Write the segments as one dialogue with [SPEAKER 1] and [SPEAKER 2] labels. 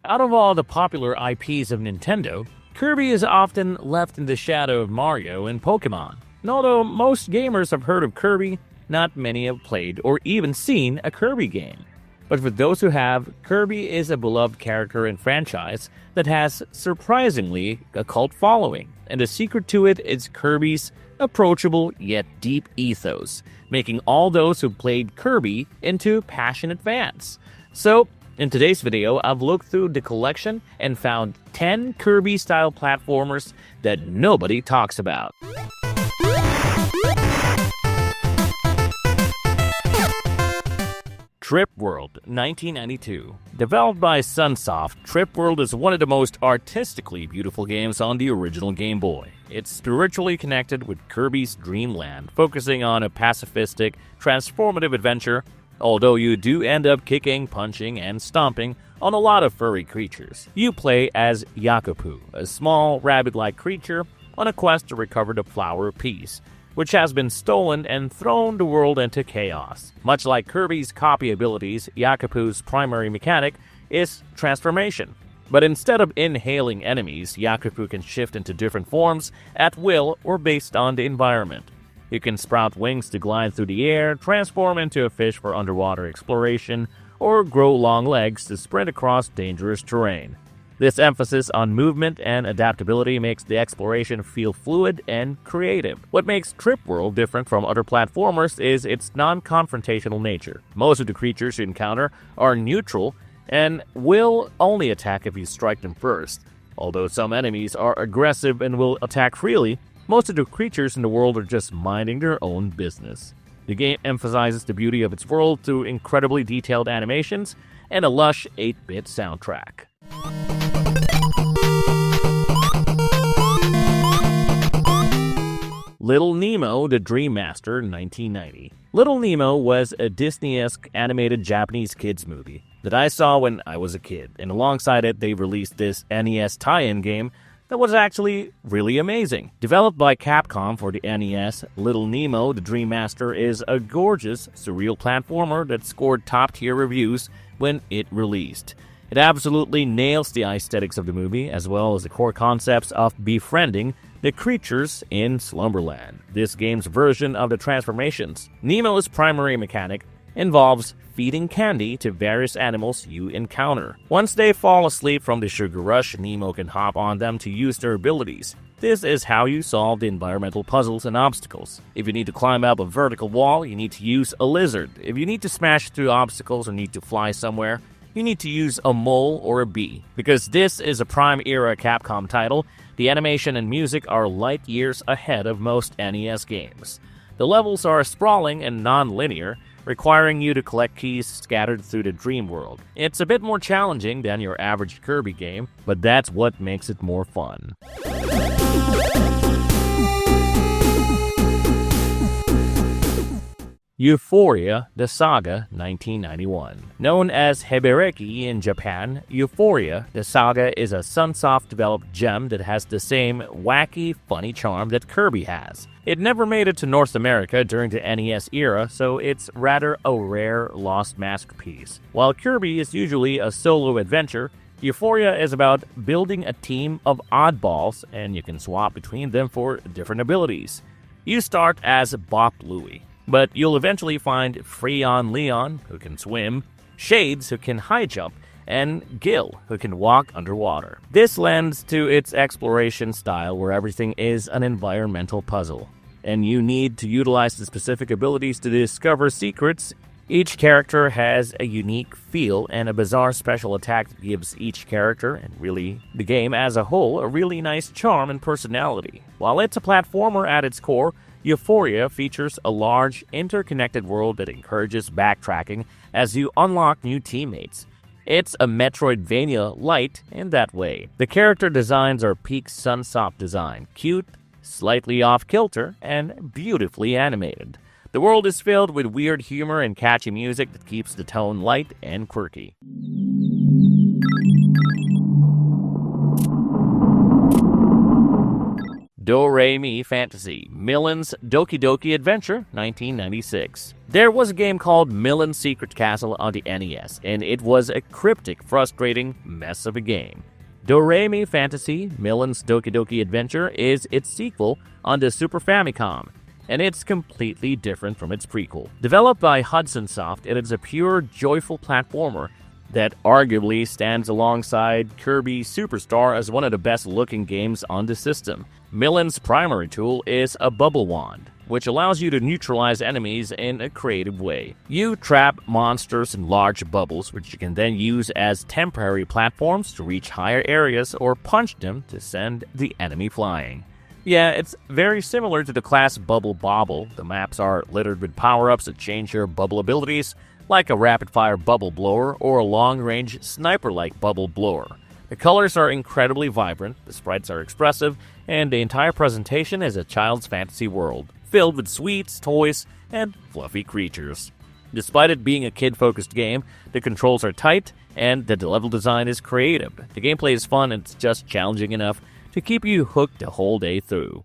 [SPEAKER 1] Out of all the popular IPs of Nintendo, Kirby is often left in the shadow of Mario and Pokémon. And although most gamers have heard of Kirby, not many have played or even seen a Kirby game. But for those who have, Kirby is a beloved character and franchise that has surprisingly a cult following, and the secret to it is Kirby's approachable yet deep ethos, making all those who played Kirby into passionate fans. So, in today's video, I've looked through the collection and found 10 Kirby-style platformers that nobody talks about. Trip World, 1992. Developed by Sunsoft, Trip World is one of the most artistically beautiful games on the original Game Boy. It's spiritually connected with Kirby's Dream Land, focusing on a pacifistic, transformative adventure, although you do end up kicking, punching, and stomping on a lot of furry creatures. You play as Yakupu, a small, rabbit-like creature on a quest to recover the Flower of Peace, which has been stolen and thrown the world into chaos. Much like Kirby's copy abilities, Yakupu's primary mechanic is transformation. But instead of inhaling enemies, Yakupu can shift into different forms at will or based on the environment. You can sprout wings to glide through the air, transform into a fish for underwater exploration, or grow long legs to sprint across dangerous terrain. This emphasis on movement and adaptability makes the exploration feel fluid and creative. What makes Trip World different from other platformers is its non-confrontational nature. Most of the creatures you encounter are neutral and will only attack if you strike them first. Although some enemies are aggressive and will attack freely, most of the creatures in the world are just minding their own business. The game emphasizes the beauty of its world through incredibly detailed animations and a lush 8-bit soundtrack. Little Nemo, the Dream Master, 1990. Little Nemo was a Disney-esque animated Japanese kids movie that I saw when I was a kid, and alongside it they released this NES tie-in game that was actually really amazing. Developed by Capcom for the NES, Little Nemo, the Dream Master is a gorgeous, surreal platformer that scored top-tier reviews when it released. It absolutely nails the aesthetics of the movie, as well as the core concepts of befriending the creatures in Slumberland, this game's version of the transformations. Nemo's primary mechanic involves feeding candy to various animals you encounter. Once they fall asleep from the sugar rush, Nemo can hop on them to use their abilities. This is how you solve the environmental puzzles and obstacles. If you need to climb up a vertical wall, you need to use a lizard. If you need to smash through obstacles or need to fly somewhere, you need to use a mole or a bee. Because this is a Prime-era Capcom title, the animation and music are light years ahead of most NES games. The levels are sprawling and non-linear, requiring you to collect keys scattered through the dream world. It's a bit more challenging than your average Kirby game, but that's what makes it more fun. Euphoria The Saga, 1991. Known as Hebereki in Japan, Euphoria The Saga is a Sunsoft-developed gem that has the same wacky, funny charm that Kirby has. It never made it to North America during the NES era, so it's rather a rare lost masterpiece. While Kirby is usually a solo adventure, Euphoria is about building a team of oddballs, and you can swap between them for different abilities. You start as Bop Louie, but you'll eventually find Freon Leon, who can swim, Shades, who can high jump, and Gil, who can walk underwater. This lends to its exploration style where everything is an environmental puzzle, and you need to utilize the specific abilities to discover secrets. Each character has a unique feel and a bizarre special attack that gives each character, and really the game as a whole, a really nice charm and personality. While it's a platformer at its core, Euphoria features a large, interconnected world that encourages backtracking as you unlock new teammates. It's a Metroidvania light in that way. The character designs are peak Sunsoft design, cute, slightly off-kilter, and beautifully animated. The world is filled with weird humor and catchy music that keeps the tone light and quirky. DoReMi Fantasy, Millen's Doki Doki Adventure, 1996. There was a game called Millen's Secret Castle on the NES, and it was a cryptic, frustrating mess of a game. DoReMi Fantasy, Millen's Doki Doki Adventure, is its sequel on the Super Famicom, and it's completely different from its prequel. Developed by Hudson Soft, it is a pure, joyful platformer that arguably stands alongside Kirby Superstar as one of the best-looking games on the system. Millen's primary tool is a bubble wand, which allows you to neutralize enemies in a creative way. You trap monsters in large bubbles, which you can then use as temporary platforms to reach higher areas or punch them to send the enemy flying. Yeah, it's very similar to the class Bubble Bobble. The maps are littered with power-ups that change your bubble abilities, like a rapid-fire bubble blower or a long-range sniper-like bubble blower. The colors are incredibly vibrant, the sprites are expressive, and the entire presentation is a child's fantasy world, filled with sweets, toys, and fluffy creatures. Despite it being a kid-focused game, the controls are tight, and the level design is creative. The gameplay is fun, and it's just challenging enough to keep you hooked the whole day through.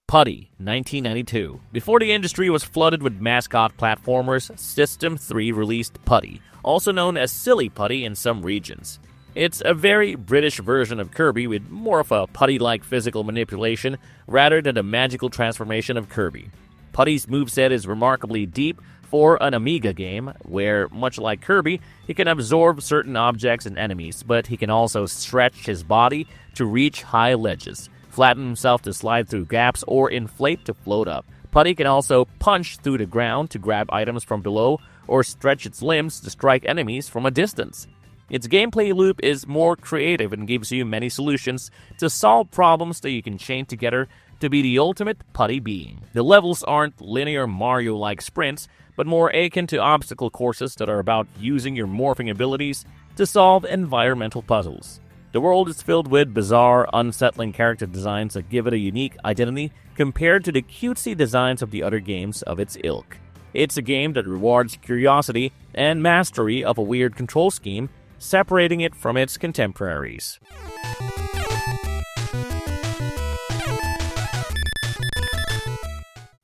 [SPEAKER 1] Putty, 1992. Before the industry was flooded with mascot platformers, System 3 released Putty, also known as Silly Putty in some regions. It's a very British version of Kirby with more of a Putty-like physical manipulation rather than the magical transformation of Kirby. Putty's moveset is remarkably deep for an Amiga game, where, much like Kirby, he can absorb certain objects and enemies, but he can also stretch his body to reach high ledges, flatten himself to slide through gaps, or inflate to float up. Putty can also punch through the ground to grab items from below, or stretch its limbs to strike enemies from a distance. Its gameplay loop is more creative and gives you many solutions to solve problems that you can chain together to be the ultimate Putty being. The levels aren't linear Mario-like sprints, but more akin to obstacle courses that are about using your morphing abilities to solve environmental puzzles. The world is filled with bizarre, unsettling character designs that give it a unique identity compared to the cutesy designs of the other games of its ilk. It's a game that rewards curiosity and mastery of a weird control scheme, separating it from its contemporaries.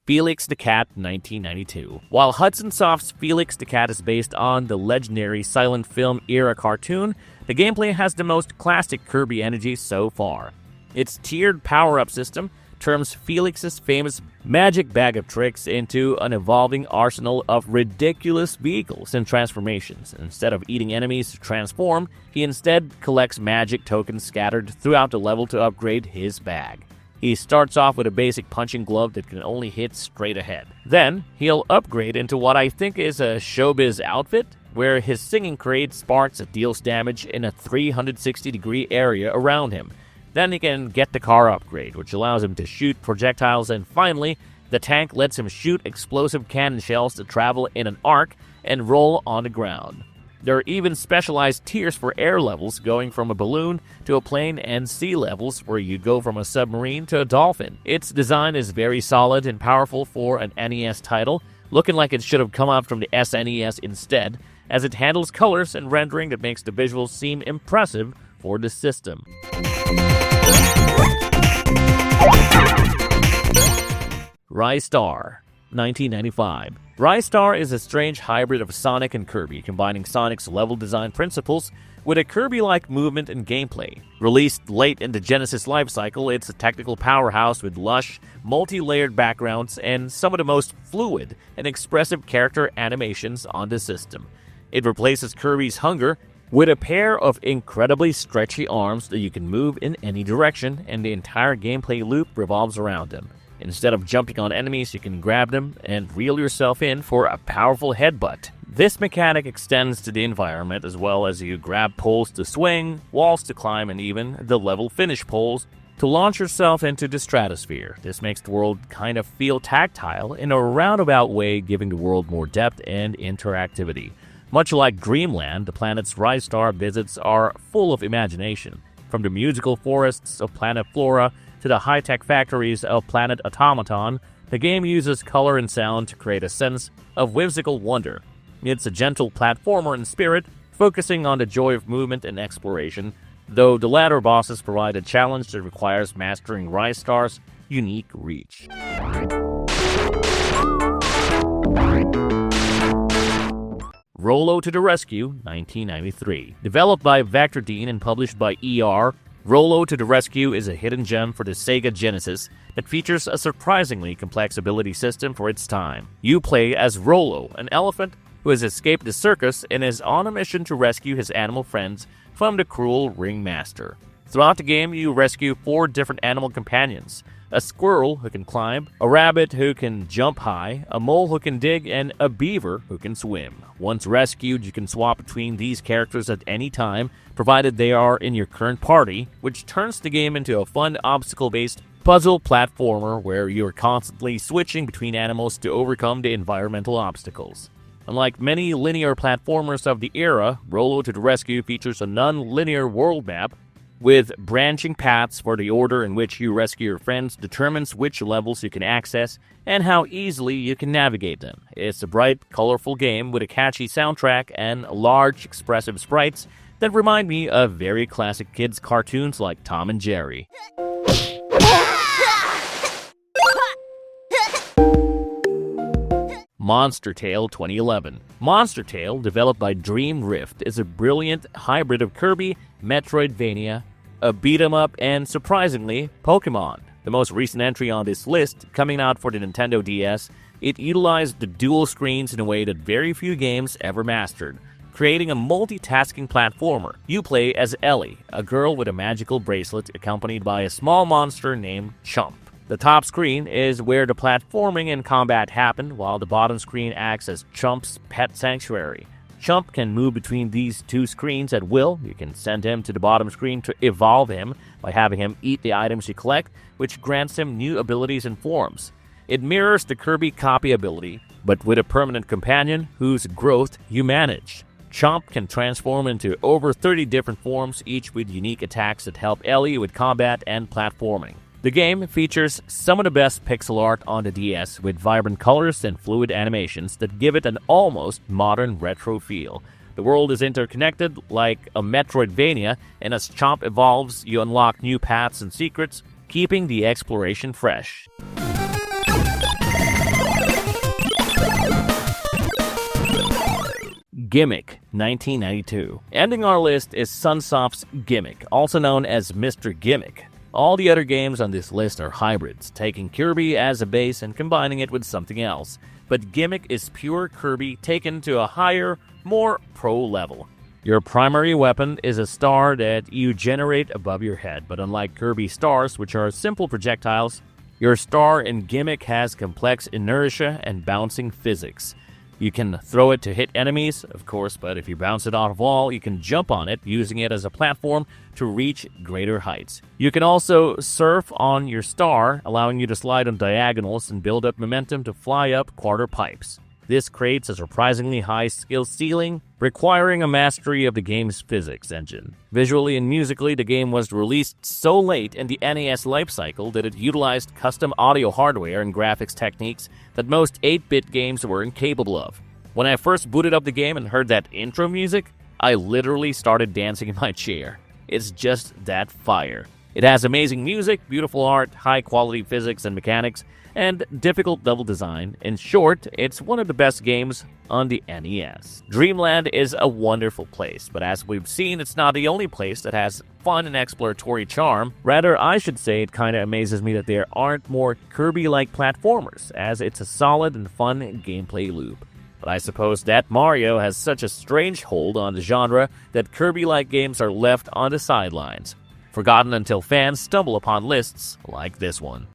[SPEAKER 1] Felix the Cat, 1992. While Hudson Soft's Felix the Cat is based on the legendary silent film era cartoon, the gameplay has the most classic Kirby energy so far. Its tiered power-up system turns Felix's famous magic bag of tricks into an evolving arsenal of ridiculous vehicles and transformations. Instead of eating enemies to transform, he instead collects magic tokens scattered throughout the level to upgrade his bag. He starts off with a basic punching glove that can only hit straight ahead. Then, he'll upgrade into what I think is a showbiz outfit, where his singing crate sparks that deals damage in a 360-degree area around him. Then he can get the car upgrade, which allows him to shoot projectiles, and finally, the tank lets him shoot explosive cannon shells to travel in an arc and roll on the ground. There are even specialized tiers for air levels, going from a balloon to a plane, and sea levels where you go from a submarine to a dolphin. Its design is very solid and powerful for an NES title, looking like it should have come out from the SNES instead, as it handles colors and rendering that makes the visuals seem impressive for the system. Ryar, 1995. Ryar is a strange hybrid of Sonic and Kirby, combining Sonic's level design principles with a Kirby-like movement and gameplay. Released late in the Genesis lifecycle, it's a technical powerhouse with lush, multi-layered backgrounds and some of the most fluid and expressive character animations on the system. It replaces Kirby's hunger with a pair of incredibly stretchy arms that you can move in any direction, and the entire gameplay loop revolves around them. Instead of jumping on enemies, you can grab them and reel yourself in for a powerful headbutt. This mechanic extends to the environment, as well as you grab poles to swing, walls to climb, and even the level finish poles to launch yourself into the stratosphere. This makes the world kind of feel tactile in a roundabout way, giving the world more depth and interactivity. Much like Dreamland, the planet's Ryar visits are full of imagination. From the musical forests of Planet Flora to the high-tech factories of Planet Automaton, the game uses color and sound to create a sense of whimsical wonder. It's a gentle platformer in spirit, focusing on the joy of movement and exploration, though the latter bosses provide a challenge that requires mastering Ryar's unique reach. Rolo to the Rescue, 1993. Developed by Vector Dean and published by Rolo to the Rescue is a hidden gem for the Sega Genesis that features a surprisingly complex ability system for its time. You play as Rolo, an elephant who has escaped the circus and is on a mission to rescue his animal friends from the cruel ringmaster. Throughout the game, you rescue 4 different animal companions: a squirrel who can climb, a rabbit who can jump high, a mole who can dig, and a beaver who can swim. Once rescued, you can swap between these characters at any time, provided they are in your current party, which turns the game into a fun obstacle-based puzzle platformer where you're constantly switching between animals to overcome the environmental obstacles. Unlike many linear platformers of the era, Rolo to the Rescue features a non-linear world map with branching paths for the order in which you rescue your friends, determines which levels you can access and how easily you can navigate them. It's a bright, colorful game with a catchy soundtrack and large, expressive sprites that remind me of very classic kids' cartoons like Tom and Jerry. Monster Tale 2011. Monster Tale, developed by Dream Rift, is a brilliant hybrid of Kirby, Metroidvania, a beat-em-up, and, surprisingly, Pokémon. The most recent entry on this list, coming out for the Nintendo DS, it utilized the dual screens in a way that very few games ever mastered, creating a multitasking platformer. You play as Ellie, a girl with a magical bracelet accompanied by a small monster named Chump. The top screen is where the platforming and combat happen, while the bottom screen acts as Chump's pet sanctuary. Chump can move between these 2 screens at will. You can send him to the bottom screen to evolve him by having him eat the items you collect, which grants him new abilities and forms. It mirrors the Kirby copy ability, but with a permanent companion whose growth you manage. Chomp can transform into over 30 different forms, each with unique attacks that help Ellie with combat and platforming. The game features some of the best pixel art on the DS with vibrant colors and fluid animations that give it an almost modern retro feel. The world is interconnected like a Metroidvania, and as Chomp evolves, you unlock new paths and secrets, keeping the exploration fresh. Gimmick, 1992. Ending our list is Sunsoft's Gimmick, also known as Mr. Gimmick. All the other games on this list are hybrids, taking Kirby as a base and combining it with something else. But Gimmick is pure Kirby taken to a higher, more pro level. Your primary weapon is a star that you generate above your head, but unlike Kirby stars, which are simple projectiles, your star in Gimmick has complex inertia and bouncing physics. You can throw it to hit enemies, of course, but if you bounce it off a wall, you can jump on it, using it as a platform to reach greater heights. You can also surf on your star, allowing you to slide on diagonals and build up momentum to fly up quarter pipes. This creates a surprisingly high skill ceiling, requiring a mastery of the game's physics engine. Visually and musically, the game was released so late in the NES lifecycle that it utilized custom audio hardware and graphics techniques that most 8-bit games were incapable of. When I first booted up the game and heard that intro music, I literally started dancing in my chair. It's just that fire. It has amazing music, beautiful art, high-quality physics and mechanics, and difficult level design. In short, it's one of the best games on the NES. Dreamland is a wonderful place, but as we've seen, it's not the only place that has fun and exploratory charm. Rather, I should say it kinda amazes me that there aren't more Kirby-like platformers, as it's a solid and fun gameplay loop. But I suppose that Mario has such a strange hold on the genre that Kirby-like games are left on the sidelines, forgotten until fans stumble upon lists like this one.